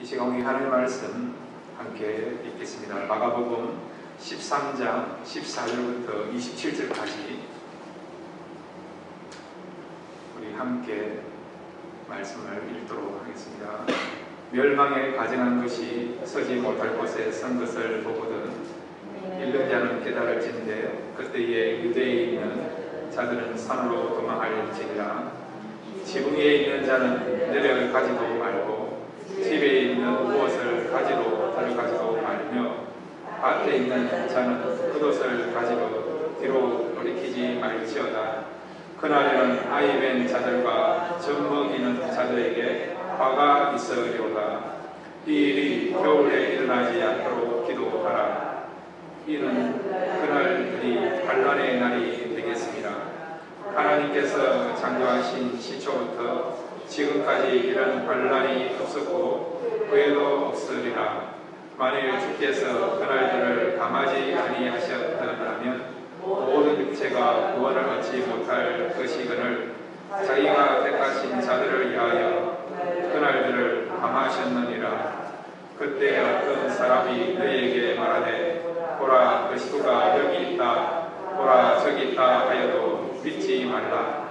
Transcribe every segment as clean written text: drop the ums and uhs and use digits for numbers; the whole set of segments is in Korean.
이 시간 우리 하나님의 말씀 함께 읽겠습니다. 마가복음 13장 14절부터 27절까지 우리 함께 말씀을 읽도록 하겠습니다. 멸망에 가증한 것이 서지 못할 곳에 선 것을 보거든 읽는 자는 깨달을진대 그때에 유대에 있는 자들은 산으로 도망할지니라. 지붕 위에 있는 자는 내려를 가지도 말고 집에 있는 무엇을 가지로 들어가지도 말며 밭에 있는 자는 겉옷을 가지로 뒤로 돌이키지 말지어다. 그날에는 아이 뵌 자들과 젖 먹이는 자들에게 화가 있으리로다. 이 일이 겨울에 일어나지 않도록 기도하라. 이는 그날들이 반란의 날이 되겠습니다. 하나님께서 창조하신 시초부터 지금까지 이런 반란이 없었고 후에도 없으리라. 만일 주께서 그날들을 감하지 아니하셨더라면 모든 육체가 구원을 얻지 못할 것이거늘 자기가 택하신 자들을 위하여 그날들을 감하셨느니라. 그때 어떤 사람이 너희에게 말하되 보라 그리스도가 여기 있다 보라 저기 있다 하여도 믿지 말라.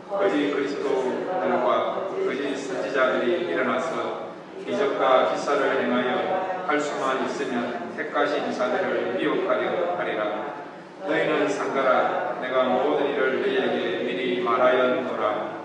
거짓 그리스도들과 거짓 선지자들이 일어나서 기적과 기사를 행하여 할 수만 있으면 택하신 자들을 미혹하려 하리라. 너희는 상가라. 내가 모든 일을 너희에게 미리 말하였노라.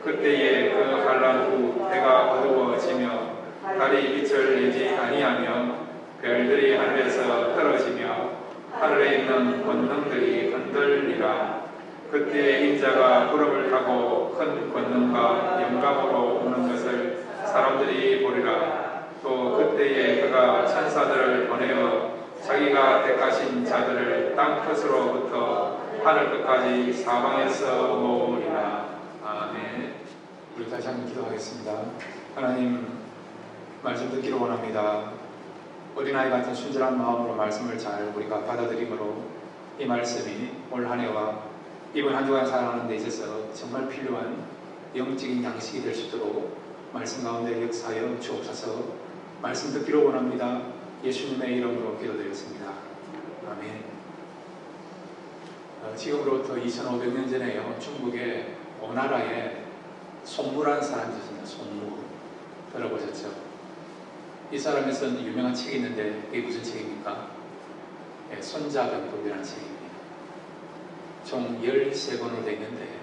그때에 그 환난 후 해가 어두워지며 달이 빛을 내지 아니하며 별들이 하늘에서 떨어지며 하늘에 있는 권능들이 흔들리라. 그때 인자가 구름을 타고 큰 권능과 영광으로 오는 것을 사람들이 보리라. 또 그때에 그가 천사들을 보내어 자기가 택하신 자들을 땅 끝으로부터 하늘 끝까지 사방에서 모으리라. 아멘. 우리 다시 한번 기도하겠습니다. 하나님, 말씀 듣기를 원합니다. 어린아이 같은 순전한 마음으로 말씀을 잘 우리가 받아들임으로 이 말씀이 올 한 해와 이번 한 주간 살아가는 데 있어서 정말 필요한 영적인 양식이 될 수 있도록 말씀 가운데 역사하여 주옵소서. 말씀 듣기를 원합니다. 예수님의 이름으로 기도드렸습니다. 아멘. 지금으로부터 2500년 전에요, 중국의 오나라에 손무라는 사람이 있었습니다. 손무. 들어보셨죠? 이 사람이 쓴 유명한 책이 있는데 그게 무슨 책입니까? 손자병법이라는 책입니다. 총 13권으로 되어 있는데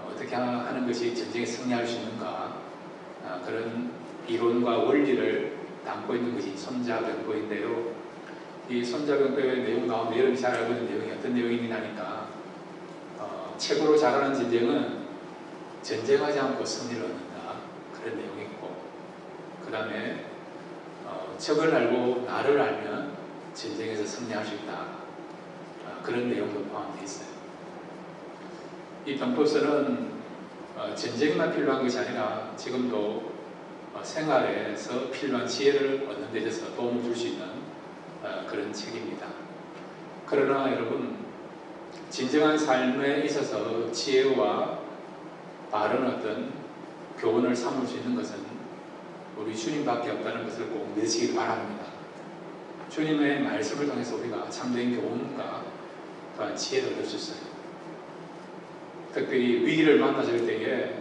어떻게 하는 것이 전쟁에 승리할 수 있는가, 그런 이론과 원리를 담고 있는 것이 손자병법인데요. 이 손자병법의 내용 가운데 여러분이 잘 알고 있는 내용이 어떤 내용이냐니까 최고로 잘하는 전쟁은 전쟁하지 않고 승리를 얻는다, 그런 내용이 있고, 그 다음에 적을 알고 나를 알면 전쟁에서 승리할 수 있다, 그런 내용도 포함되어 있어요. 이 병법서는 전쟁만 필요한 것이 아니라 지금도 생활에서 필요한 지혜를 얻는 데 있어서 도움을 줄 수 있는 그런 책입니다. 그러나 여러분, 진정한 삶에 있어서 지혜와 바른 어떤 교훈을 삼을 수 있는 것은 우리 주님밖에 없다는 것을 꼭 믿으시기 바랍니다. 주님의 말씀을 통해서 우리가 참된 교훈과 또한 지혜를 얻을 수 있어요. 특별히 위기를 만났을 때에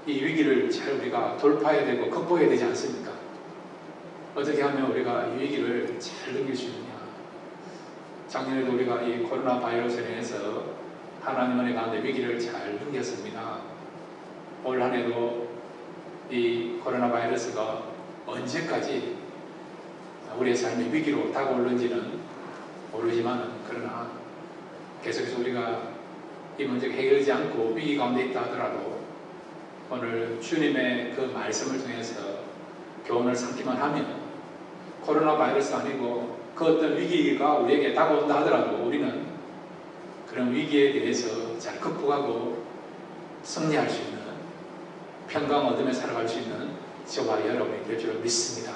이 위기를 잘 우리가 돌파해야 되고 극복해야 되지 않습니까? 어떻게 하면 우리가 이 위기를 잘 넘길 수 있느냐. 작년에도 우리가 이 코로나 바이러스에 인해서 하나님 은혜 가운데 위기를 잘 넘겼습니다. 올 한 해도 이 코로나 바이러스가 언제까지 우리의 삶의 위기로 다가올는지는 모르지만, 그러나 계속해서 우리가 이 문제가 해결되지 않고 위기 가운데 있다 하더라도 오늘 주님의 그 말씀을 통해서 교훈을 삼기만 하면 코로나 바이러스 아니고 그 어떤 위기가 우리에게 다가온다 하더라도 우리는 그런 위기에 대해서 잘 극복하고 승리할 수 있는, 평강 얻으며 살아갈 수 있는 저와 여러분이 될 줄 믿습니다.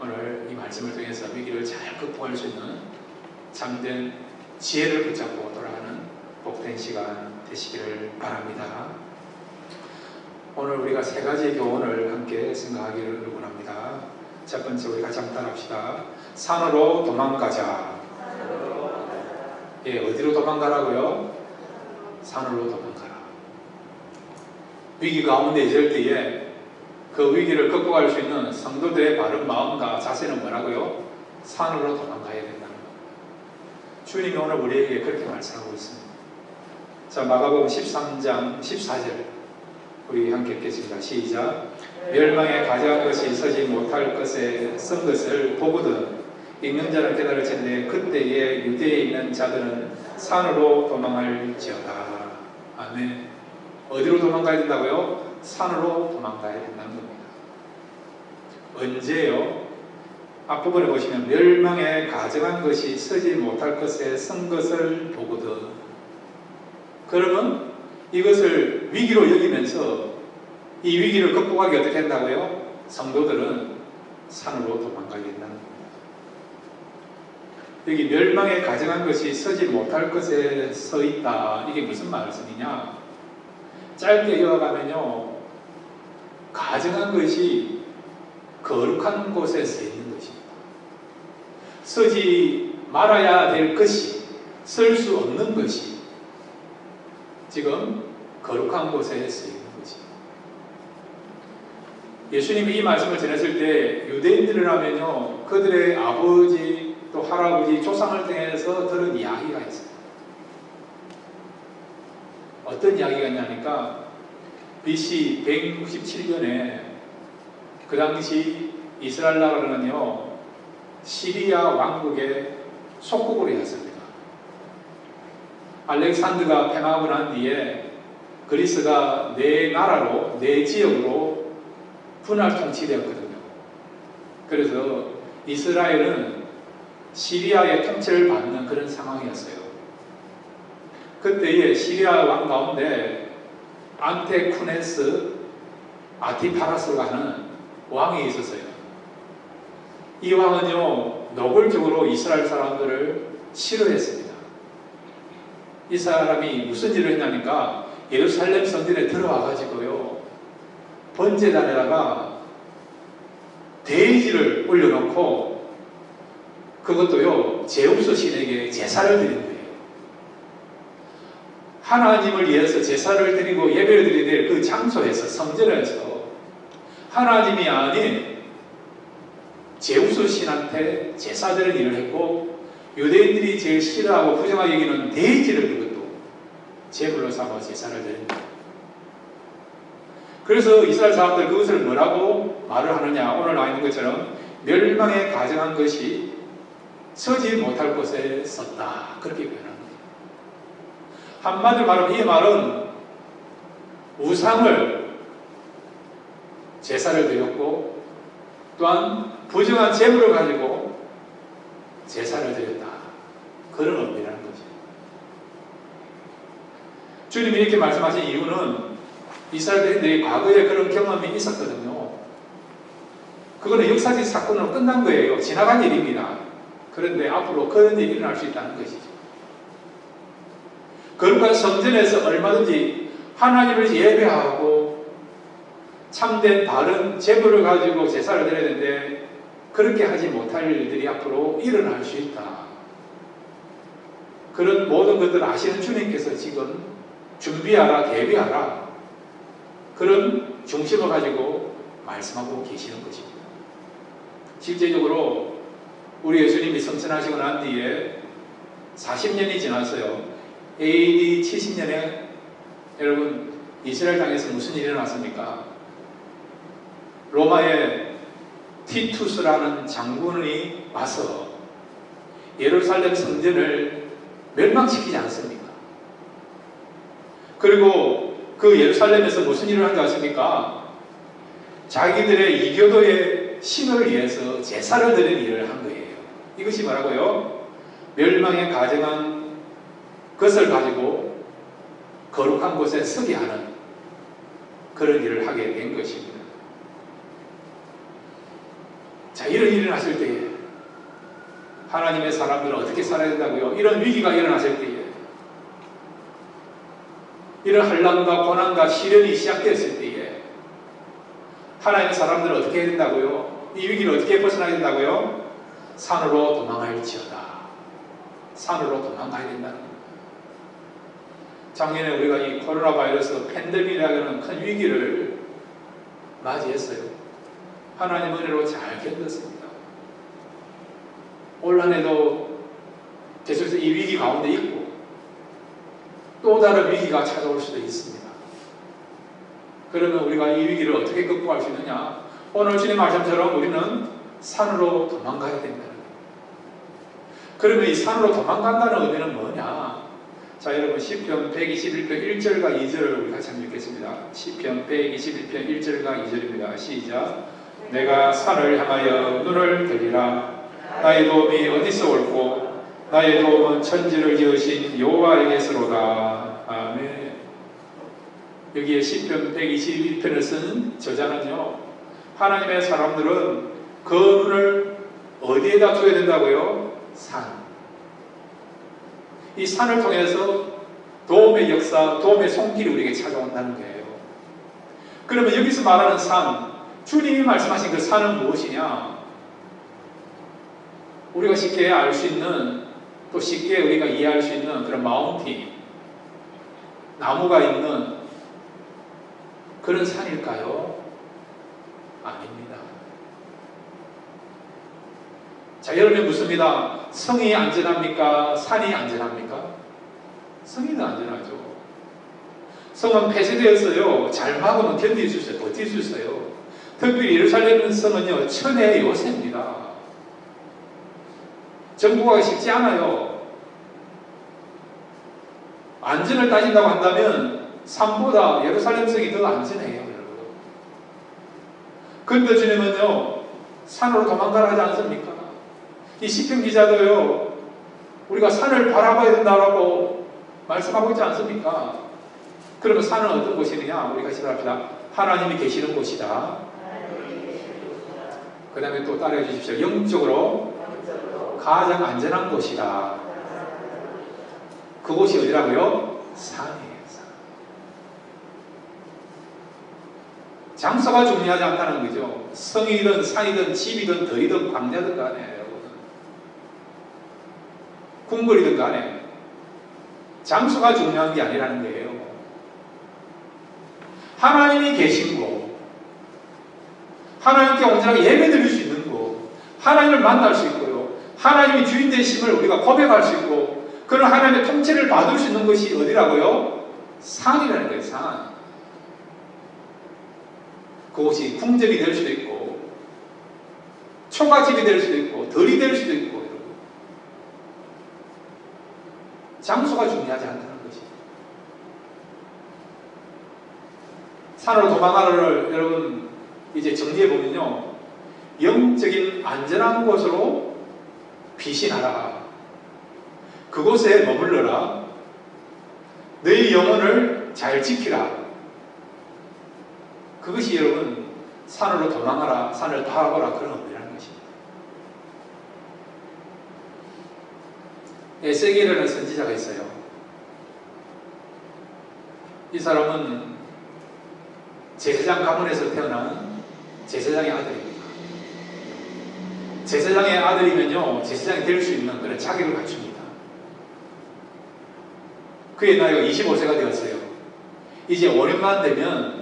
오늘 이 말씀을 통해서 위기를 잘 극복할 수 있는 참된 지혜를 붙잡고 돌아가는 복된 시간 되시기를 바랍니다. 오늘 우리가 세 가지 교훈을 함께 생각하기를 원합니다. 첫 번째, 우리 같이 한번 따라합시다. 산으로 도망가자. 예, 어디로 도망가라고요? 산으로 도망가라. 위기 가운데 있을 때에 그 위기를 극복할 수 있는 성도들의 바른 마음과 자세는 뭐라고요? 산으로 도망가야 된다는 겁니다. 주님이 오늘 우리에게 그렇게 말씀하고 있습니다. 자, 마가복음 13장 14절 우리 함께 읽겠습니다. 시작. 멸망에 가져간 것이 서지 못할 것에 쓴 것을 보거든 읽는 자는 깨달을 텐데 그때에 유대에 있는 자들은 산으로 도망할지어다. 아멘. 어디로 도망가야 된다고요? 산으로 도망가야 된다는 겁니다. 언제요? 앞부분에 보시면 멸망에 가져간 것이 서지 못할 것에 쓴 것을 보거든. 그러면 이것을 위기로 여기면서 이 위기를 극복하기 어떻게 한다고요? 성도들은 산으로 도망가게 된다는 겁니다. 여기 멸망에 가져간 것이 서지 못할 것에 서 있다. 이게 무슨 말씀이냐? 짧게 이어가면요, 가정한 것이 거룩한 곳에 서 있는 것입니다. 서지 말아야 될 것이, 설 수 없는 것이 지금 거룩한 곳에 서 있는 거지. 예수님이 이 말씀을 전했을 때 유대인들이라면요, 그들의 아버지 또 할아버지 조상을 통해서 들은 이야기가 있어요. 어떤 이야기가 있냐니까 BC 167년에 그 당시 이스라엘 나라는요 시리아 왕국의 속국으로였습니다. 알렉산드가 팽하고 난 뒤에 그리스가 네 나라로, 네 지역으로 분할 통치되었거든요. 그래서 이스라엘은 시리아의 통치를 받는 그런 상황이었어요. 그때의 시리아 왕 가운데 안테쿠네스 아티파라스가 하는 왕이 있었어요. 이 왕은요 노골적으로 이스라엘 사람들을 싫어했습니다. 이 사람이 무슨 일을 했냐니까 예루살렘 성전에 들어와 가지고요 번제단에다가 돼지를 올려놓고 그것도요 제우스 신에게 제사를 드린 거예요. 하나님을 위해서 제사를 드리고 예배를 드려야 될 그 장소에서, 성전에서 하나님이 아닌 제우스 신한테 제사 드리는 일을 했고, 유대인들이 제일 싫어하고 부정하게 여기는 돼지를 그것도 제물로 삼아 제사를 드립니다. 그래서 이스라엘 사람들 그것을 뭐라고 말을 하느냐? 오늘 나와 있는 것처럼 멸망에 가져간 것이 서지 못할 곳에 섰다. 그렇게 표현합니다. 한마디로 말하면 이 말은 우상을 제사를 드렸고 또한 부정한 재물을 가지고 제사를 드렸다. 그런 의미라는 거죠. 주님이 이렇게 말씀하신 이유는 이스라엘들이 과거에 그런 경험이 있었거든요. 그거는 역사적 사건으로 끝난 거예요. 지나간 일입니다. 그런데 앞으로 그런 일이 일어날 수 있다는 것이죠. 거룩한 성전에서 얼마든지 하나님을 예배하고 참된 바른 제물을 가지고 제사를 드려야 되는데 그렇게 하지 못할 일들이 앞으로 일어날 수 있다. 그런 모든 것들을 아시는 주님께서 지금 준비하라, 대비하라, 그런 중심을 가지고 말씀하고 계시는 것입니다. 실제적으로 우리 예수님이 성천하시고 난 뒤에 40년이 지났어요. AD 70년에 여러분 이스라엘 땅에서 무슨 일이 일어났습니까? 로마의 티투스라는 장군이 와서 예루살렘 성전을 멸망시키지 않습니까? 그리고 그 예루살렘에서 무슨 일을 한지 아십니까? 자기들의 이교도의 신을 위해서 제사를 드리는 일을 한 거예요. 이것이 뭐라고요? 멸망에 가정한 그것을 가지고 거룩한 곳에 서게 하는 그런 일을 하게 된 것입니다. 자, 이런 일이 일어났을 때에 하나님의 사람들은 어떻게 살아야 된다고요? 이런 위기가 일어났을 때에, 이런 환난과 고난과 시련이 시작됐을 때에 하나님의 사람들은 어떻게 해야 된다고요? 이 위기를 어떻게 벗어나야 된다고요? 산으로 도망할지어다. 산으로 도망가야 된다는 겁니다. 작년에 우리가 이 코로나 바이러스 팬데믹이라는 큰 위기를 맞이했어요. 하나님 은혜로 잘 견뎠습니다. 올 한 해도 계속해서 이 위기 가운데 있고 또 다른 위기가 찾아올 수도 있습니다. 그러면 우리가 이 위기를 어떻게 극복할 수 있느냐? 오늘 주님 말씀처럼 우리는 산으로 도망가야 된다는 거예요. 그러면 이 산으로 도망간다는 의미는 뭐냐? 자, 여러분 시편 121편 1절과 2절을 우리 같이 한번 읽겠습니다. 시편 121편 1절과 2절입니다. 시작. 내가 산을 향하여 눈을 들리라. 나의 도움이 어디서 올고 나의 도움은 천지를 지으신 여호와에게서로다. 아멘. 여기에 시편 121편을 쓴 저자는요, 하나님의 사람들은 그 눈을 어디에다 둬야 된다고요? 산. 이 산을 통해서 도움의 역사, 도움의 손길이 우리에게 찾아온다는 거예요. 그러면 여기서 말하는 산, 주님이 말씀하신 그 산은 무엇이냐? 우리가 쉽게 알 수 있는, 또 쉽게 우리가 이해할 수 있는 그런 마운틴, 나무가 있는 그런 산일까요? 아닙니다. 자, 여러분이 묻습니다. 성이 안전합니까? 산이 안전합니까? 성이 더 안전하죠. 성은 폐쇄되었어요. 잘 막으면 견딜 수 있어요. 버틸 수 있어요. 특별히 예루살렘 성은요, 천혜의 요새입니다. 정복하기 쉽지 않아요. 안전을 따진다고 한다면 산보다 예루살렘 성이 더 안전해요, 여러분. 그런데 주님은요, 산으로 도망가라 하지 않습니까? 이 시편 기자도요, 우리가 산을 바라봐야 된다라고 말씀하고 있지 않습니까? 그러면 산은 어떤 곳이느냐? 우리 같이 합시다. 하나님이 계시는 곳이다. 그 다음에 또 따라해 주십시오. 영적으로 가장 안전한 곳이다. 그곳이 어디라고요? 산이에요. 산. 장소가 중요하지 않다는 거죠. 성이든 산이든 집이든 들이든 광야든 간에, 궁궐이든 간에 장소가 중요한 게 아니라는 거예요. 하나님이 계신 곳, 하나님께 온전하게 예배 드릴 수 있는 곳, 하나님을 만날 수 있고요, 하나님이 주인 되심을 우리가 고백할 수 있고, 그런 하나님의 통치를 받을 수 있는 것이 어디라고요? 산이라는 거예요. 산. 그곳이 궁전이 될 수도 있고 초가집이 될 수도 있고 들이 될 수도 있고, 여러분. 장소가 중요하지 않다는 것이. 산으로 도망가를 여러분 이제 정리해보면요, 영적인 안전한 곳으로 피신하라. 그곳에 머물러라. 너희 영혼을 잘 지키라. 그것이 여러분 산으로 도망가라, 산을 바라보라, 그런 의미라는 것입니다. 에세겔이라는 선지자가 있어요. 이 사람은 제사장 가문에서 태어난 제사장의 아들입니다. 제사장의 아들이면요, 제사장이 될 수 있는 그런 자격을 갖춥니다. 그의 나이가 25세가 되었어요. 이제 5년만 되면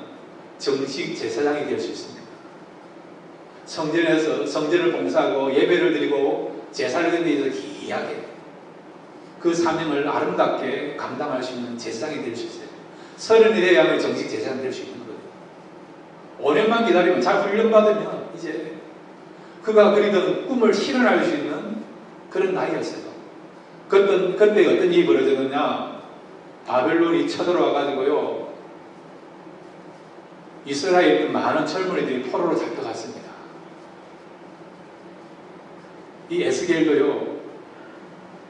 정식 제사장이 될 수 있습니다. 성전에서 성전을 봉사하고 예배를 드리고 제사를 드리기 위해서 기이하게 그 사명을 아름답게 감당할 수 있는 제사장이 될 수 있어요. 30이 돼야만 정식 제사장이 될 수 있는 거예요. 5년만 기다리면, 잘 훈련받으면 이제 그가 그리던 꿈을 실현할 수 있는 그런 나이였어요. 그때 어떤 일이 벌어졌느냐? 바벨론이 쳐들어와가지고요, 이스라엘 많은 젊은이들이 포로로 잡혀갔습니다. 이 에스겔도요,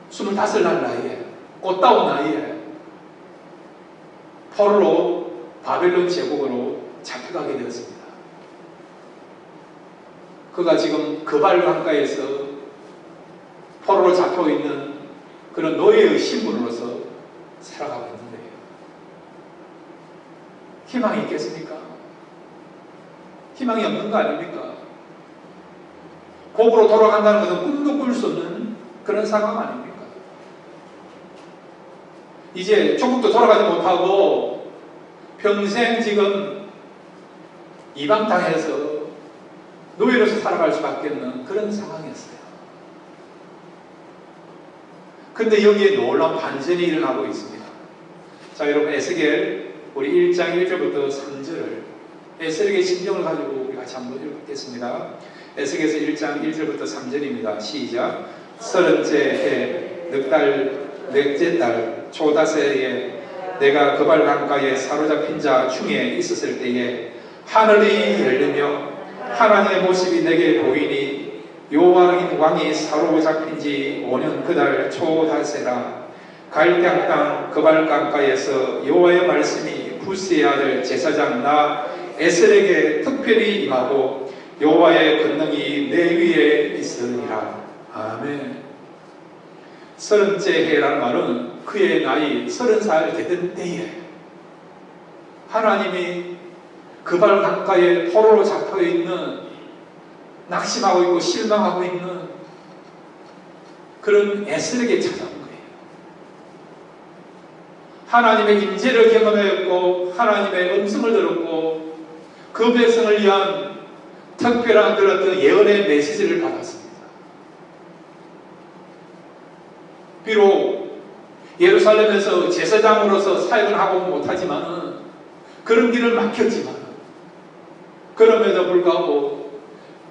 25살 나이에, 꽃다운 나이에 포로로 바벨론 제국으로 잡혀가게 되었습니다. 그가 지금 그발 강가에서 포로로 잡혀 있는 그런 노예의 신분으로서 살아가고 있는 거예요. 희망이 있겠습니까? 희망이 없는 거 아닙니까? 고국으로 돌아간다는 것은 꿈도 꿀 수 없는 그런 상황 아닙니까? 이제 조국도 돌아가지 못하고 평생 지금 이방 땅에서 노예로서 살아갈 수밖에 없는 그런 상황이었어요. 근데 여기에 놀라운 반전이 일어나고 있습니다. 자, 여러분, 에스겔 우리 1장 1절부터 3절을 에스겔의 심정을 가지고 우리 같이 한번 읽겠습니다. 에스겔에서 1장 1절부터 3절입니다. 시작. 30째 해 넷째 달 초다새에 내가 그발 강가에 사로잡힌 자 중에 있었을 때에 하늘이 열리며 하나님의 모습이 내게 보이니 여호와인 왕이 사로잡힌 지 5년 그달 초다새라. 갈대앙 땅 그발 강가에서 여호와의 말씀이 부스의 아들 제사장 나 에셀에게 특별히 임하고 여호와의 권능이 내 위에 있으니라. 아멘. 30째 해라는 말은 그의 나이 30살 되던 때에 하나님이 그발 강가에 포로로 잡혀있는, 낙심하고 있고 실망하고 있는 그런 에셀에게 찾아온 거예요. 하나님의 임재를 경험했고 하나님의 음성을 들었고 그 백성을 위한 특별한 그런 예언의 메시지를 받았습니다. 비록 예루살렘에서 제사장으로서 사역을 하고 못하지만 그런 길을 막혔지만 그럼에도 불구하고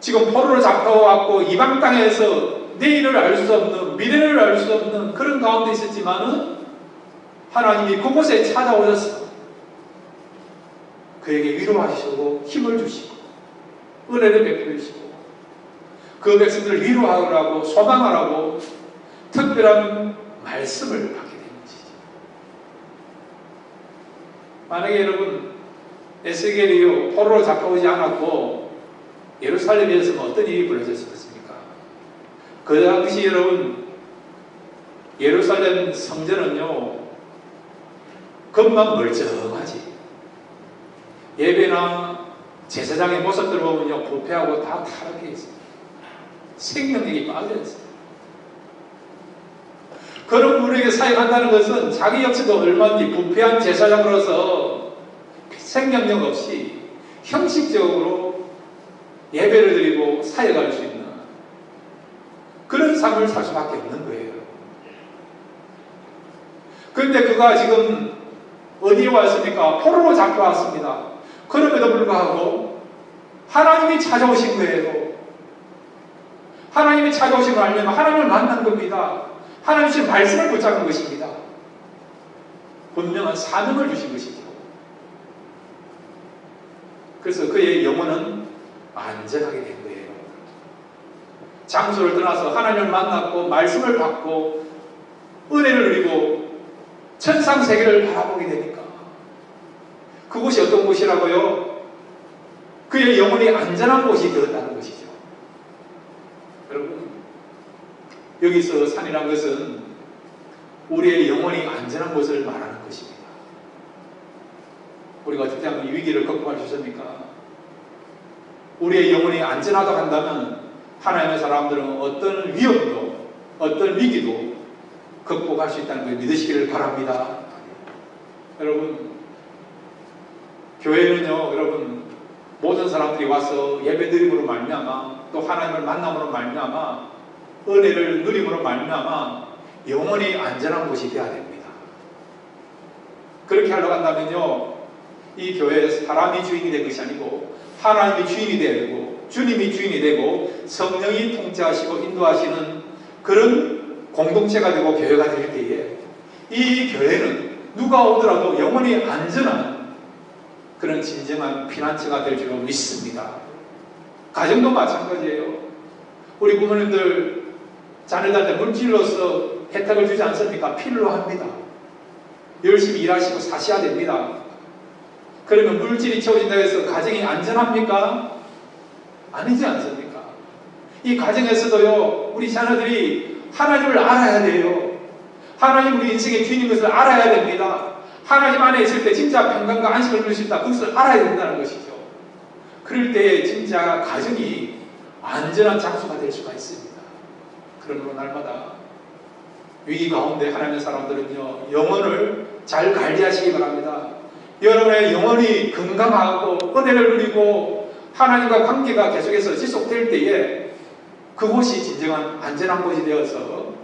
지금 포로로 잡혀왔고 이방 땅에서 내일을 알 수 없는, 미래를 알 수 없는 그런 가운데 있었지만 하나님이 그곳에 찾아오셔서 그에게 위로하시고 힘을 주시고 은혜를 베풀어 주시고 그 백성들을 위로하라고 소망하라고 특별한 말씀을 하게 되는 것이죠. 만약에 여러분 에스겔이요 포로로 잡혀오지 않았고 예루살렘에서는 어떤 일이 벌어졌겠습니까? 그 당시 여러분 예루살렘 성전은요 겉만 멀쩡하지 예배나 제사장의 모습들 보면요 부패하고 다 타락해 있습니다. 생명력이 빠져 있습니다. 그런 분에게 사역한다는 것은 자기 역시도 얼마든지 부패한 제사장으로서 생명력 없이 형식적으로 예배를 드리고 사역할 수 있는 그런 삶을 살 수밖에 없는 거예요. 그런데 그가 지금 어디에 왔습니까? 포로로 잡혀왔습니다. 그럼에도 불구하고 하나님이 찾아오신 거예요. 하나님이 찾아오신 걸 알면 하나님을 만난 겁니다. 하나님 주신 말씀을 붙잡은 것입니다. 분명한 사명을 주신 것이죠. 그래서 그의 영혼은 안전하게 된 거예요. 장소를 떠나서 하나님을 만났고 말씀을 받고 은혜를 누리고 천상세계를 바라보게 되니까 그곳이 어떤 곳이라고요? 그의 영혼이 안전한 곳이 되었다는 것이죠. 여러분 여기서 산이란 것은 우리의 영혼이 안전한 곳을 말하는 것입니다. 우리가 어떻게 하면 이 위기를 극복할 수 있습니까? 우리의 영혼이 안전하다고 한다면 하나님의 사람들은 어떤 위험도 어떤 위기도 극복할 수 있다는 걸 믿으시기를 바랍니다. 여러분 교회는요 여러분 모든 사람들이 와서 예배드림으로 말미암아 또 하나님을 만남으로 말미암아 은혜를 누림으로 말미암아 영원히 안전한 곳이 되어야 됩니다. 그렇게 하려고 한다면요 이 교회에 사람이 주인이 된 것이 아니고 하나님이 주인이 되고 주님이 주인이 되고 성령이 통치하시고 인도하시는 그런 공동체가 되고 교회가 될 때에 이 교회는 누가 오더라도 영원히 안전한 그런 진정한 피난처가 될 줄로 믿습니다. 가정도 마찬가지예요. 우리 부모님들 자녀들한테 물질로서 혜택을 주지 않습니까? 필요합니다. 열심히 일하시고 사셔야 됩니다. 그러면 물질이 채워진다고 해서 가정이 안전합니까? 아니지 않습니까? 이 가정에서도요 우리 자녀들이 하나님을 알아야 돼요. 하나님 우리 인생의 주인인 것을 알아야 됩니다. 하나님 안에 있을 때 진짜 평강과 안식을 누릴 수 있다. 그것을 알아야 된다는 것이죠. 그럴 때 진짜 가정이 안전한 장소가 될 수가 있습니다. 그러므로 날마다 위기 가운데 하나님의 사람들은요, 영혼을 잘 관리하시기 바랍니다. 여러분의 영혼이 건강하고 은혜를 누리고 하나님과 관계가 계속해서 지속될 때에 그곳이 진정한 안전한 곳이 되어서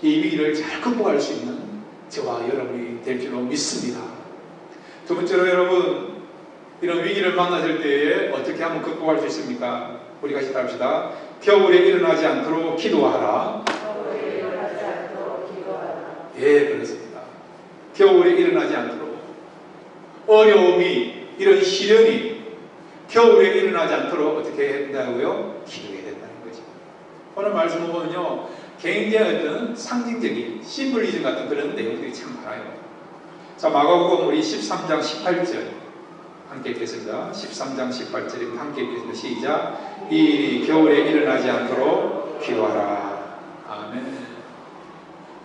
이 위기를 잘 극복할 수 있는 저와 여러분이 될 줄로 믿습니다. 두 번째로 여러분, 이런 위기를 만나실 때에 어떻게 하면 극복할 수 있습니까? 우리 같이 답시다. 겨울에 일어나지 않도록 기도하라. 예, 그렇습니다. 겨울에 일어나지 않도록. 어려움이, 이런 시련이 겨울에 일어나지 않도록 어떻게 해야 된다고요? 기도해야 된다는 거죠. 오늘 말씀을 보면요, 굉장히 어떤 상징적인 심볼리즘 같은 그런 내용들이 참 많아요. 자, 마가복음 우리 13장 18절 함께 읽겠습니다. 13장 18절입니다. 함께 읽겠습니다. 시작. 이 일이 겨울에 일어나지 않도록 기도하라. 아멘.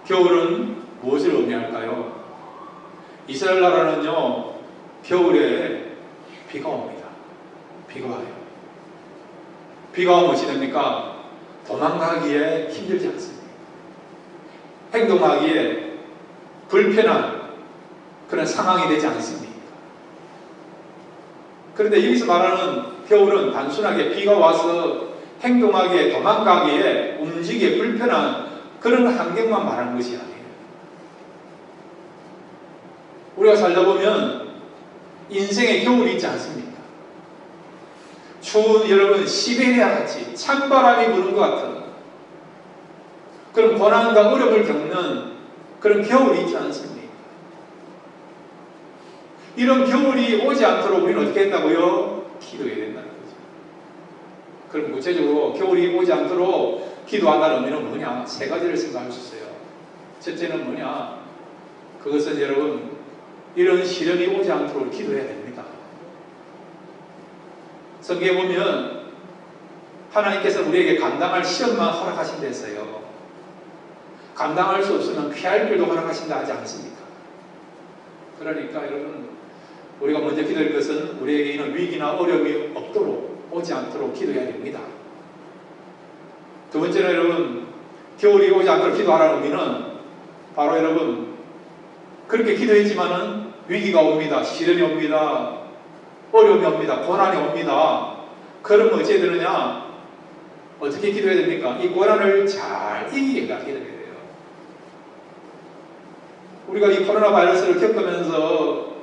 겨울은 무엇을 의미할까요? 이스라엘 나라는요, 겨울에 비가 옵니다. 비가 와요. 비가 오면 어찌 됩니까? 도망가기에 힘들지 않습니다. 행동하기에 불편한 그런 상황이 되지 않습니다. 그런데 여기서 말하는 겨울은 단순하게 비가 와서 행동하기에, 도망가기에, 움직이기에 불편한 그런 환경만 말하는 것이 아니에요. 우리가 살다 보면 인생에 겨울이 있지 않습니까? 추운, 여러분, 시베리아 같이 찬바람이 부는 것 같은 그런 고난과 어려움을 겪는 그런 겨울이 있지 않습니까? 이런 겨울이 오지 않도록 우리는 어떻게 했다고요? 기도해야 된다는 거죠. 그럼 구체적으로 겨울이 오지 않도록 기도한다는 의미는 뭐냐? 세 가지를 생각할 수 있어요. 첫째는 뭐냐? 그것은 여러분, 이런 시련이 오지 않도록 기도해야 됩니다. 성경에 보면 하나님께서 우리에게 감당할 시험만 허락하신댔어요. 감당할 수 없으면 피할 길도 허락하신다 하지 않습니까? 그러니까 여러분, 우리가 먼저 기도할 것은 우리에게 이런 위기나 어려움이 없도록, 오지 않도록 기도해야 됩니다. 두 번째는 여러분, 겨울이 오지 않도록 기도하라는 의미는 바로 여러분, 그렇게 기도했지만은 위기가 옵니다. 시련이 옵니다. 어려움이 옵니다. 고난이 옵니다. 그러면 어찌해야 되느냐? 어떻게 기도해야 됩니까? 이 고난을 잘 이기게 기도해야 돼요. 우리가 이 코로나 바이러스를 겪으면서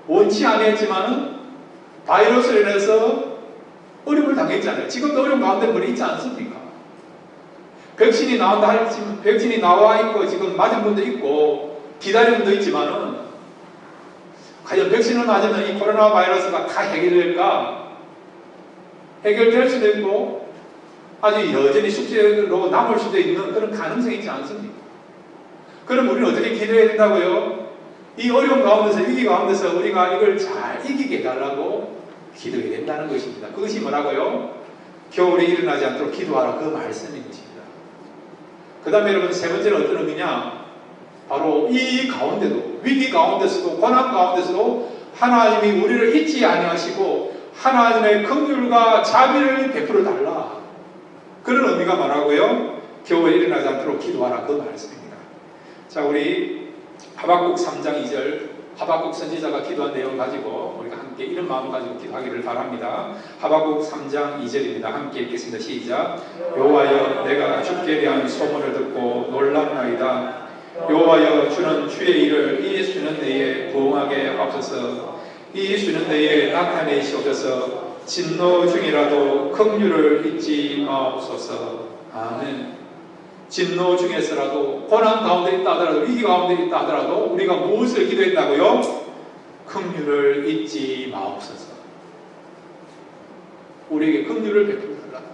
원치 아니했지만은 바이러스로 인해서 어려움을 당했잖아요. 지금도 어려운 가운데 물이 있지 않습니까? 백신이 나온다 할지만, 백신이 나와 있고 지금 맞은 분도 있고 기다리는 분도 있지만은 과연 백신을 맞으면 이 코로나 바이러스가 다 해결될까? 해결될 수도 있고 아주 여전히 숙제로 남을 수도 있는 그런 가능성이 있지 않습니까? 그럼 우리는 어떻게 기도해야 된다고요? 이 어려운 가운데서, 위기 가운데서 우리가 이걸 잘 이기게 해달라고 기도해야 된다는 것입니다. 그것이 뭐라고요? 겨울에 일어나지 않도록 기도하라, 그 말씀인 것입니다. 그 다음에 여러분, 세 번째는 어떤 의미냐? 바로 이 가운데도, 위기 가운데서도, 고난 가운데서도 하나님이 우리를 잊지 아니하시고 하나님의 긍휼과 자비를 베풀어 달라, 그런 의미가 뭐라고요? 겨울에 일어나지 않도록 기도하라, 그 말씀입니다. 자, 우리 하박국 3장 2절, 하박국 선지자가 기도한 내용을 가지고 우리가 함께 이런 마음 가지고 기도하기를 바랍니다. 하박국 3장 2절입니다. 함께 읽겠습니다. 시작. 여호와여, 내가 주께 대한 소문을 듣고 놀랐나이다. 여호와여, 주는 주의 일을 이 쉬는 내에 부응하게 하옵소서. 이 쉬는 내에 나타내시옵소서. 진노 중이라도 긍휼을 잊지 마옵소서. 아멘. 진노 중에서라도, 고난 가운데 있다 하더라도, 위기 가운데 있다 하더라도 우리가 무엇을 기도했다고요? 긍휼을 잊지 마옵소서. 우리에게 긍휼을 베풀어 달라고,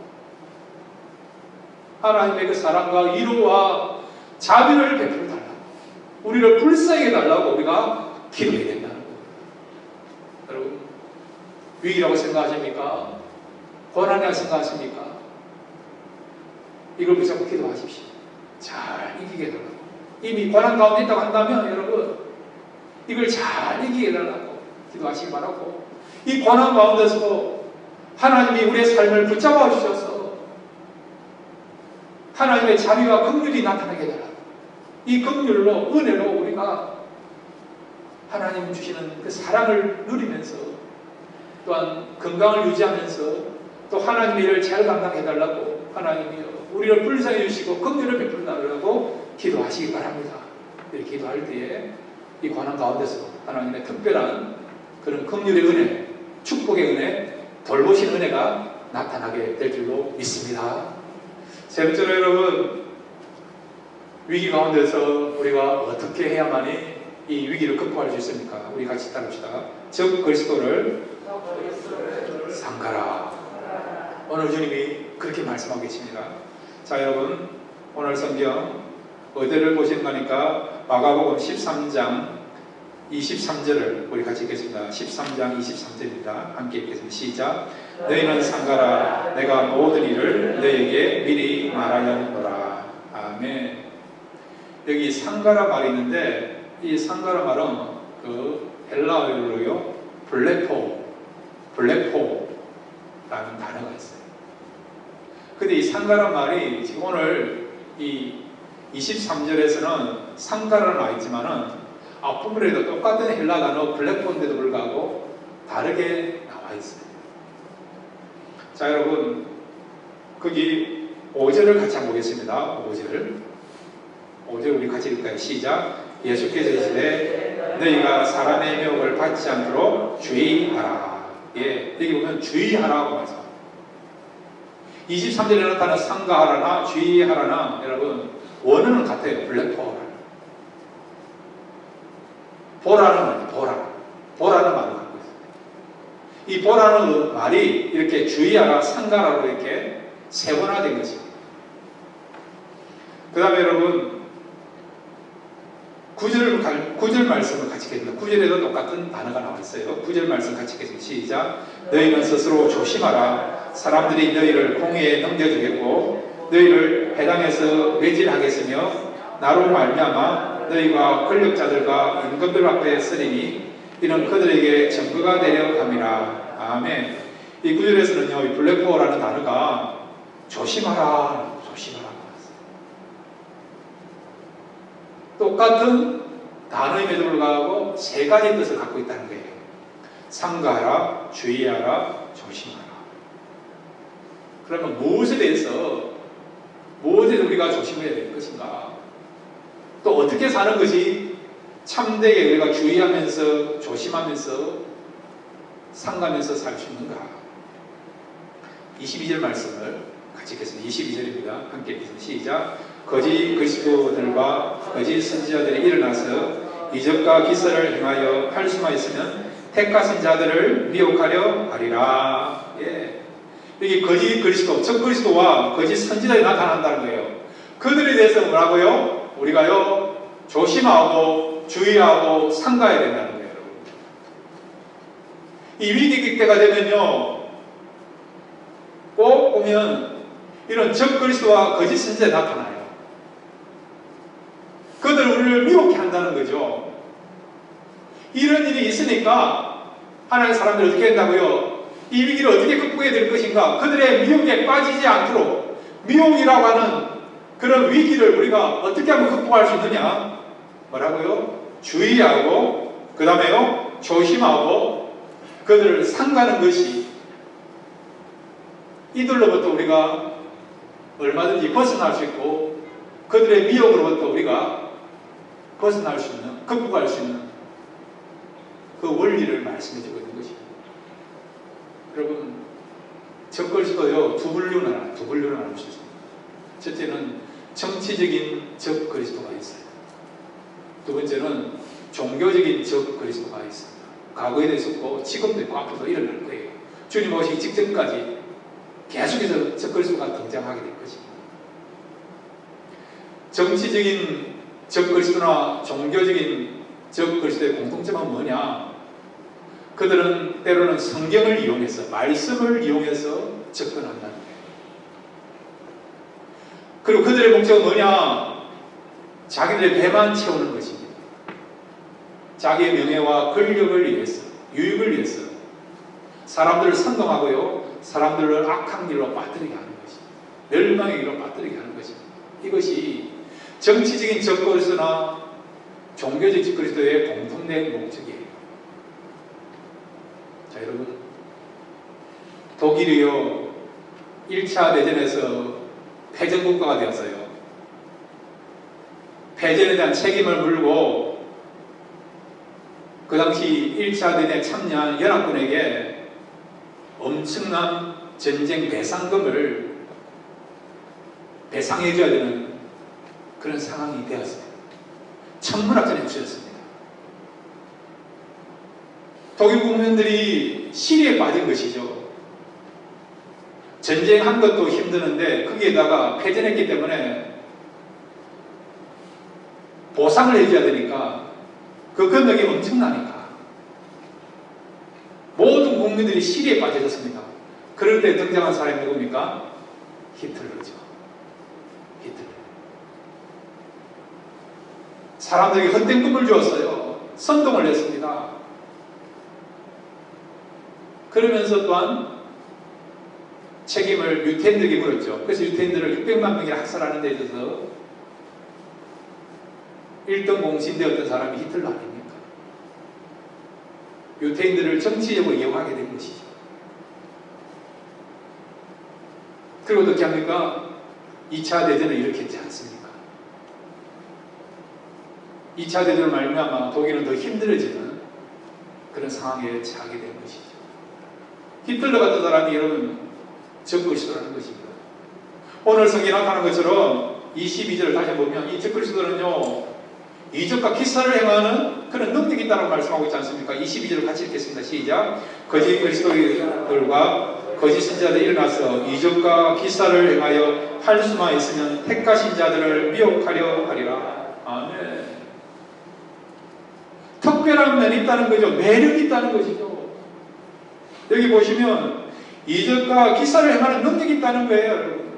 하나님의 그 사랑과 위로와 자비를 베풀어 달라고, 우리를 불쌍히 달라고 우리가 기도해야 된다는 거예요. 여러분, 위기라고 생각하십니까? 고난이라고 생각하십니까? 이걸 붙잡고 기도하십시오. 잘 이기게 해달라고. 이미 고난 가운데 있다고 한다면 여러분, 이걸 잘 이기게 해달라고 기도하시기 바라고, 이 고난 가운데서 하나님이 우리의 삶을 붙잡아 주셔서 하나님의 자비와 긍휼이 나타나게 되라. 이 긍휼로 은혜로 우리가 하나님 주시는 그 사랑을 누리면서 또한 건강을 유지하면서 또 하나님의 일을 잘 감당해달라고 하나님이 우리를 불쌍해 주시고 긍휼을 베풀달라고 기도하시기 바랍니다. 이렇게 기도할 때에 이 고난 가운데서 하나님의 특별한 그런 긍휼의 은혜, 축복의 은혜, 돌보신 은혜가 나타나게 될 줄로 믿습니다. 세 번째로 여러분, 위기 가운데서 우리가 어떻게 해야만이 이 위기를 극복할 수 있습니까? 우리 같이 따릅시다. 즉 그리스도를 삼가라. 오늘 주님이 그렇게 말씀하고 계십니다. 자, 여러분, 오늘 성경 어디를 보시는가 하니까 마가복음 13장 23절을 우리 같이 읽겠습니다. 13장 23절입니다. 함께 읽겠습니다. 시작. 너희는 삼가라. 내가 모든 일을 너희에게 미리 말하였노라. 아멘. 여기 상가라 말이 있는데 이 상가라 말은 그 헬라어로요 블레포라는 단어가 있어요. 근데 이 상가라 말이 지금 오늘 이 23절에서는 상가라 나와 있지만은 앞부분에도 똑같은 헬라 단어 블레포인데도 불구하고 다르게 나와 있어요. 자, 여러분, 거기 5절을 같이 한번 보겠습니다. 5절 우리 같이 읽을까요? 시작. 예수께서 이르시되 너희가 사람의 미혹을 받지 않도록 주의하라. 예, 여기 보면 주의하라고 말씀합니다. 23절에 나타나는 상가하라나 주의하라나 여러분 원어는 같아요. 블랙포라. 보라는 말이에요. 보라는 말을 갖고 있어요. 이 보라는 말이 이렇게 주의하라, 상가라로 이렇게 세분화된 것입니다. 그 다음에 여러분 9절 말씀을 같이 읽겠습니다. 9절에도 똑같은 단어가 나와 있어요. 9절 말씀 같이 읽겠습니다. 시작. 너희는 스스로 조심하라. 사람들이 너희를 공회에 넘겨주겠고 너희를 회당에서 매질하겠으며 나로 말미암아 너희가 권력자들과 임금들 앞에 서리니 이는 그들에게 증거가 되려 함이라. 아멘. 이 9절에서는요, 이 블랙포라는 단어가 조심하라. 똑같은 단어임에도 불구하고 세 가지 뜻을 갖고 있다는 거예요. 삼가하라, 주의하라, 조심하라. 그러면 무엇에 대해서 우리가 조심해야 될 것인가? 또 어떻게 사는 것이 참되게 우리가 주의하면서 조심하면서 삼가면서 살 수 있는가? 22절 말씀을 같이 읽겠습니다. 22절입니다. 함께 읽겠습니다. 시작. 거짓 그리스도들과 거짓 선지자들이 일어나서 이적과 기사를 행하여 할 수만 있으면 택하신 자들을 미혹하려 하리라. 예. 여기 거짓 그리스도, 적 그리스도와 거짓 선지자들이 나타난다는 거예요. 그들에 대해서 뭐라고요? 우리가요 조심하고 주의하고 삼가야 된다는 거예요. 이 위기 때가 되면요 꼭 보면 이런 적 그리스도와 거짓 선지자들이 나타나요. 그들은 우리를 미혹해 한다는 거죠. 이런 일이 있으니까 하나님의 사람들이 어떻게 한다고요? 이 위기를 어떻게 극복해야 될 것인가? 그들의 미혹에 빠지지 않도록 미혹이라고 하는 그런 위기를 우리가 어떻게 하면 극복할 수 있느냐? 뭐라고요? 주의하고 그 다음에요 조심하고 그들을 삼가는 것이 이들로부터 우리가 얼마든지 벗어날 수 있고 그들의 미혹으로부터 우리가 벗어날 수 있는, 극복할 수 있는 그 원리를 말씀해 주고 있는 것입니다. 여러분, 적그리스도요 두 분류를 나눌 수 있습니다. 첫째는 정치적인 적그리스도가 있어요. 두 번째는 종교적인 적그리스도가 있습니다. 과거에도 있었고 지금도 있고 앞으로도 일어날 거예요. 주님 오시기 직전까지 계속해서 적그리스도가 등장하게 될 것입니다. 정치적인 적그리스도나 종교적인 적그리스도의 공통점은 뭐냐? 그들은 때로는 성경을 이용해서 말씀을 이용해서 접근한다는 거예요. 그리고 그들의 목적은 뭐냐? 자기들의 배만 채우는 것입니다. 자기의 명예와 권력을 위해서, 유익을 위해서 사람들을 선동하고요, 사람들을 악한 길로 빠뜨리게 하는 것이, 멸망의 길로 빠뜨리게 하는 것이, 이것이 정치적인 적그리스도나 종교적 적그리스도의 공통된 목적이에요. 자, 여러분, 독일이요 1차 대전에서 패전국가가 되었어요. 패전에 대한 책임을 물고 그 당시 1차 대전에 참여한 연합군에게 엄청난 전쟁 배상금을 배상해줘야 되는 그런 상황이 되었어요. 천문학전에 치렀습니다. 독일 국민들이 시리에 빠진 것이죠. 전쟁한 것도 힘드는데 거기에다가 패전했기 때문에 보상을 해줘야 되니까 그 금액이 엄청나니까 모든 국민들이 시리에 빠져졌습니다. 그럴 때 등장한 사람이 누굽니까? 히틀러죠. 히틀러. 사람들에게 헛된 꿈을 주었어요. 선동을 했습니다. 그러면서 또한 책임을 유태인들에게 물었죠. 그래서 유태인들을 600만 명이나 학살하는 데 있어서 1등 공신되었던 사람이 히틀러 아닙니까? 유태인들을 정치적으로 이용하게 된 것이죠. 그리고 어떻게 합니까? 2차 대전을 일으켰지 않습니까? 2차 대전을 말미암아 독일은 더 힘들어지는 그런 상황에 처하게 된 것이죠. 히틀러 같은 사람이 여러분 적그리스도라는 것입니다. 오늘 성경에 나타난 것처럼 22절을 다시 보면 이 적그리스도는요 이적과 기사를 행하는 그런 능력이 있다고 말씀하고 있지 않습니까? 22절을 같이 읽겠습니다. 시작. 거짓 그리스도들과 거짓 신자들이 일어나서 이적과 기사를 행하여 할 수만 있으면 택하신 자들을 미혹하려 하리라. 아멘. 특별한 면이 있다는 거죠. 매력이 있다는 것이죠. 여기 보시면 이적과 기사를 행하는 능력이 있다는 거예요, 여러분.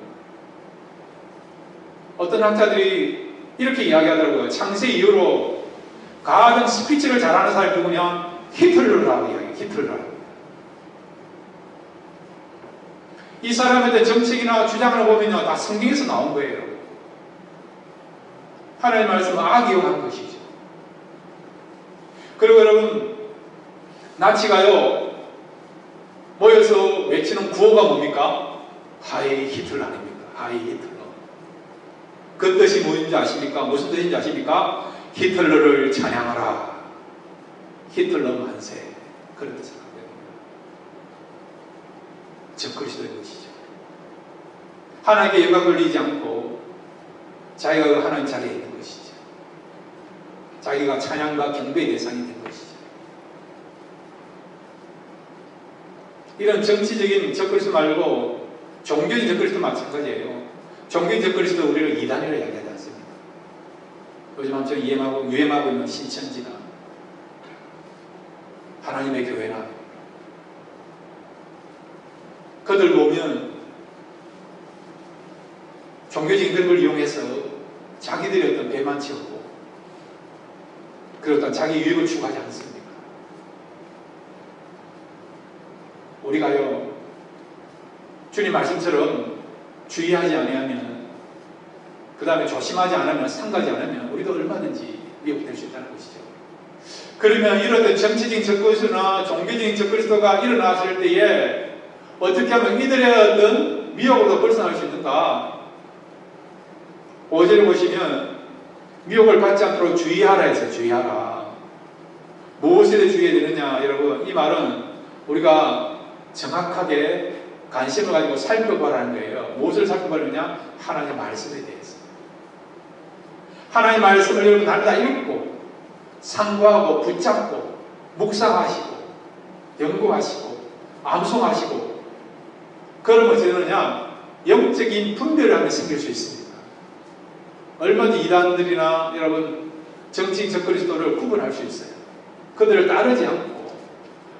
어떤 학자들이 이렇게 이야기하더라고요. 창세 이후로 가장 스피치를 잘하는 사람이 누구냐? 히틀러라고 이야기해요. 히틀러. 이 사람에 대한 정책이나 주장을 보면요, 다 성경에서 나온 거예요. 하나님의 말씀은 악이용한 것이죠. 그리고 여러분, 나치가요 모여서 외치는 구호가 뭡니까? 하이 히틀러 아닙니까? 하이 히틀러. 그 뜻이 뭔지 아십니까? 무슨 뜻인지 아십니까? 히틀러를 찬양하라. 히틀러 만세. 그런 뜻을 갖고 있는 겁니다. 적그리스도인 것이죠. 하나님께 영광 돌리지 않고 자기가 그 하나님 자리에 있는 것이죠. 자기가 찬양과 경배의 대상이 된 것이죠. 이런 정치적인 적그리스도 말고 종교적인 적그리스도 마찬가지예요. 종교적 적그리스도 우리를 이단이라고 이야기하지 않습니다. 요즘 엄청 유행하고 있는 신천지나 하나님의 교회나 그들 보면 종교적인 그런 걸 이용해서 자기들의 어떤 배만 채우고 그리고 어떤 자기 유익을 추구하지 않습니까? 우리가요 주님 말씀처럼 주의하지 않으면 그 다음에 조심하지 않으면 상가지 않으면 우리도 얼마든지 미혹될 수 있다는 것이죠. 그러면 이런 정치적인 적그리스도나 종교적인 적그리스도가 일어났을 때에 어떻게 하면 이들의 어떤 미혹으로 벗어날 수 있는가? 5절을 보시면 미혹을 받지 않도록 주의하라 해서 주의하라. 무엇에 주의해야 되느냐 여러분, 이 말은 우리가 정확하게 관심을 가지고 살펴보라는 거예요. 무엇을 살펴보느냐? 하나님의 말씀에 대해서. 하나님의 말씀을 여러분 날마다 읽고 상고하고 붙잡고 묵상하시고 연구하시고 암송하시고 그러면 어떻게 되느냐? 영적인 분별을 하면 생길 수 있습니다. 얼마든지 이단들이나 여러분 정치적 적그리스도를 구분할 수 있어요. 그들을 따르지 않고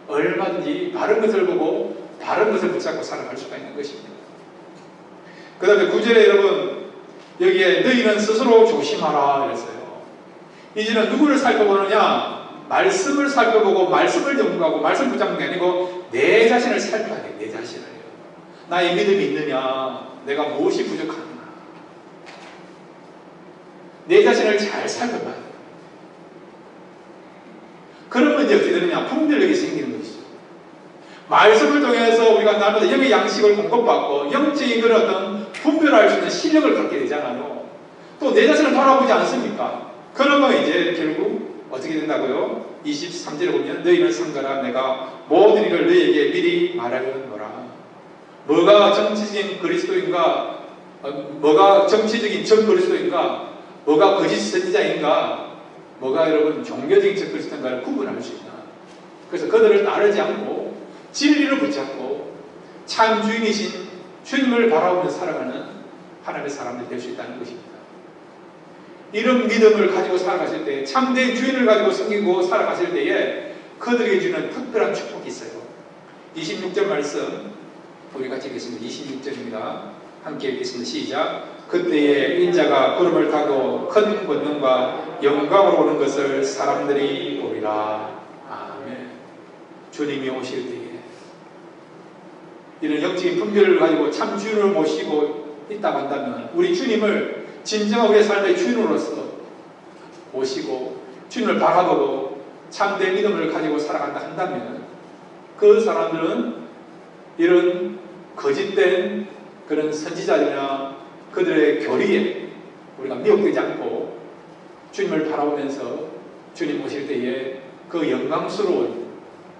얼마든지 바른 것을 보고 다른 것을 붙잡고 살아갈 수가 있는 것입니다. 그 다음에 9절에 여러분 여기에 너희는 스스로 조심하라 이랬어요. 이제는 누구를 살펴보느냐? 말씀을 살펴보고 말씀을 연구하고 말씀 붙잡는 게 아니고 내 자신을 살펴야 돼. 내 자신을. 나의 믿음이 있느냐? 내가 무엇이 부족하느냐? 내 자신을 잘 살펴봐야 돼. 그러면 이제 어떻게 되느냐? 분별력이 생기는 것이죠. 말씀을 통해서 우리가 날마다 영의 양식을 공급받고 영적인 그런 어떤 분별할 수 있는 실력을 갖게 되잖아요. 또 내 자신을 돌아보지 않습니까? 그러면 이제 결국 어떻게 된다고요? 23절에 보면 너희는 상가라 내가 모든 일을 너희에게 미리 말하려노라. 뭐가 정치적인 그리스도인가? 뭐가 정치적인 적 그리스도인가? 뭐가 거짓 선지자인가? 뭐가 여러분 종교적인 적 그리스도인가를 구분할 수 있다. 그래서 그들을 따르지 않고 진리를 붙잡고 참 주인이신 주님을 바라보면서 살아가는 하나님의 사람들이 될 수 있다는 것입니다. 이런 믿음을 가지고 살아가실 때, 참된 주인을 가지고 섬기고 살아가실 때에 그들에게 주는 특별한 축복이 있어요. 26절 말씀 우리 같이 읽겠습니다. 26절입니다. 함께 읽겠습니다. 시작. 그때에 인자가 구름을 타고 큰 권능과 영광으로 오는 것을 사람들이 보리라. 아멘. 주님이 오실 때에 이런 영적인 분별을 가지고 참 주인을 모시고 있다고 한다면 우리 주님을 진정한 우리의 삶의 주인으로서 모시고 주님을 바라보고 참된 믿음을 가지고 살아간다 한다면 그 사람들은 이런 거짓된 그런 선지자들이나 그들의 교리에 우리가 미혹되지 않고 주님을 바라보면서 주님 오실 때에 그 영광스러운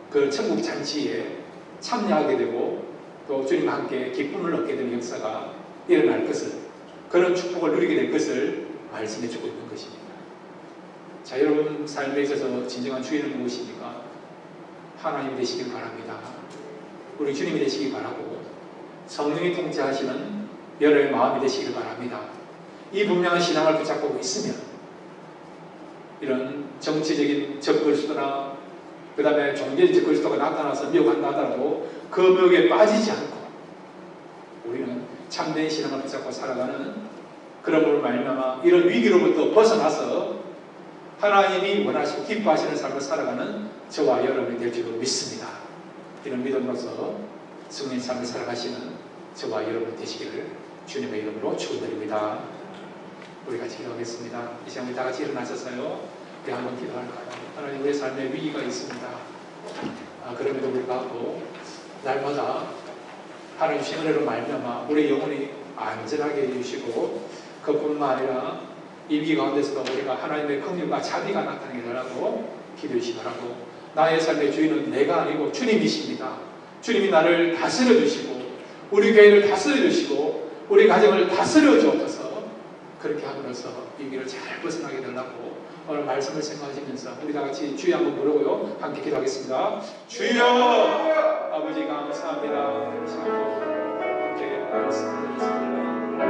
그 천국 잔치에 참여하게 되고 또 주님과 함께 기쁨을 얻게 되는 역사가 일어날 것을, 그런 축복을 누리게 될 것을 말씀해 주고 있는 것입니다. 자, 여러분 삶에 있어서 진정한 주인은 무엇입니까? 하나님이 되시길 바랍니다. 우리 주님이 되시길 바라고 성령이 통치하시는 여러분의 마음이 되시길 바랍니다. 이 분명한 신앙을 붙잡고 있으면 이런 정치적인 적그리스도나 그 다음에 종교적 적그리스도가 나타나서 미혹한다 하더라도 그 미혹에 빠지지 않고 우리는 참된 신앙을 붙잡고 살아가는 그러므로 말미암아 이런 위기로부터 벗어나서 하나님이 원하시고 기뻐하시는 삶을 살아가는 저와 여러분이 될 줄로 믿습니다. 이런 믿음으로서 승리의 삶을 살아가시는 저와 여러분 되시기를 주님의 이름으로 축원드립니다. 우리 같이 기도하겠습니다. 이 시간 우리 다 같이 일어나셔서요, 우리 한번 기도할까요? 하나님, 우리의 삶에 위기가 있습니다. 그럼에도 불구하고 날마다 하나님 주신 은혜로 말미암아 우리 영혼이 안전하게 해주시고 그뿐만 아니라 이 위기 가운데서도 우리가 하나님의 긍휼과 자비가 나타나게 달라고 기도하시 바라고, 나의 삶의 주인은 내가 아니고 주님이십니다. 주님이 나를 다스려 주시고 우리 교회를 다스려 주시고 우리 가정을 다스려 주옵소서. 그렇게 함으로써 이 위기를 잘 벗어나게 달라고 오늘 말씀을 생각하시면서 우리 다 같이 주여 한번 부르고요, 함께 기도하겠습니다. 주여! 아버지 감사합니다. 이 시간도 함께 말씀을 드리겠습니다.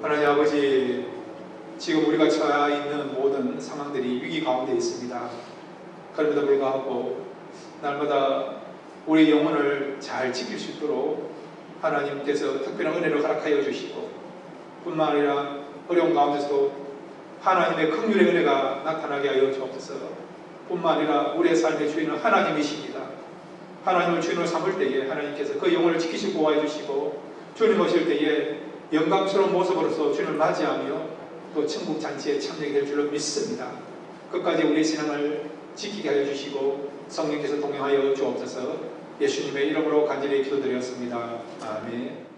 하나님 아버지, 지금 우리가 처해 있는 모든 상황들이 위기 가운데 있습니다. 그럼에도 불구하고 날마다 우리 영혼을 잘 지킬 수 있도록 하나님께서 특별한 은혜를 허락하여 주시고 뿐만 아니라 어려운 가운데서도 하나님의 긍휼의 은혜가 나타나게 하여 주옵소서. 뿐만 아니라 우리의 삶의 주인은 하나님이십니다. 하나님을 주인으로 삼을 때에 하나님께서 그 영혼을 지키시고 보호해 주시고 주님 오실 때에 영광스러운 모습으로서 주님을 맞이하며 또 천국 잔치에 참여하게 될 줄로 믿습니다. 끝까지 우리의 신앙을 지키게 하여 주시고 성령께서 동행하여 주옵소서. 예수님의 이름으로 간절히 기도드렸습니다. 아멘.